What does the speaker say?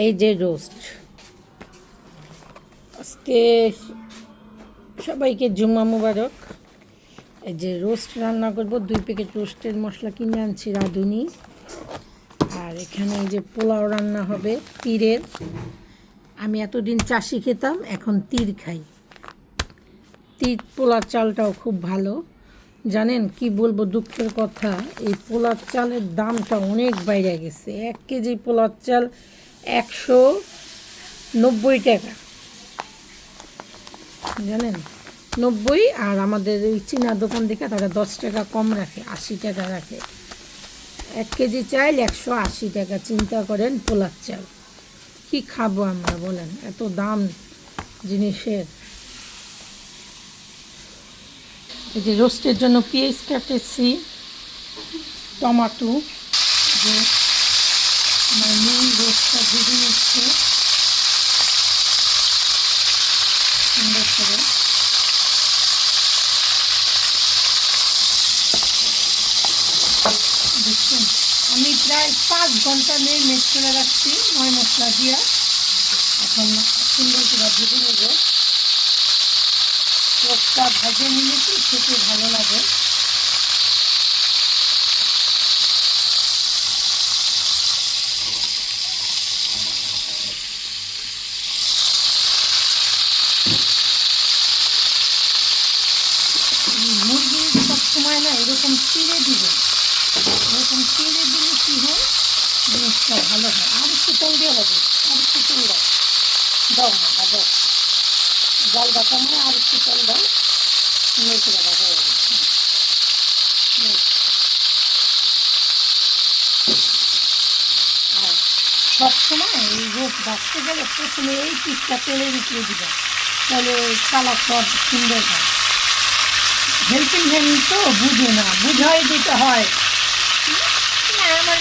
এই যে রোস্ট, আজকে সবাইকে জুম্মা মুবারক। এই যে রোস্ট রান্না করব, 2 প্যাকেট রোস্টের মশলা কিনে আনছি রাঁধুনি। আর এখানে এই যে পোলাও রান্না হবে তীরের। আমি এতদিন চাষি খেতাম, এখন তীর খাই। তীর পোলার চালটাও খুব ভালো। জানেন কি বলবো, দুঃখের কথা, এই পোলার চালের দামটা অনেক বাইরে গেছে। 1 কেজি পোলার চাল 190 টাকা, জানেন, 90। আর আমাদের ওই চীনা দোকান থেকে তারা 10 টাকা কম রাখে, 80 টাকা রাখে। 1 কেজি চাল 180 টাকা। চিন্তা করেন পোলার চাল কি খাবো আমরা, বলেন, এত দাম জিনিসের। এই যে রোস্টের জন্য পেঁয়াজ কাটেছি, টমাটো, যে আমার মেন রোস্টটা ভেজে নিচ্ছে সুন্দর করে। দেখুন, আমি প্রায় 5 ঘন্টা মেরিনেট করে রাখছি ময় মশলা দিয়ে। এখন সুন্দর করে ভেজে নেব। রোস্টটা ভেজে নিলে কি খেতে ভালো লাগে। মুরগি সবসময় না এরকম চিড়ে দিবেন, এরকম চিড়ে দিলে কী হয়, জিনিসটা ভালো হয়। আর একটু তেল দিয়ে হবে, আর একটু তেল দাও, দাও না দাও, জলটা কমে আর একটু তেল দাও, মেখে দেওয়া হয়ে যাবে। আর সবসময় এই রোজ বাঁচতে গেলে প্রথমে এই পিসটা তেলের উপরে দিবেন, তাহলে কালার সব সুন্দর হয়। হেল্পিং হ্যান্ড তো বুঝে না, বুঝাই দিতে হয়। না আমার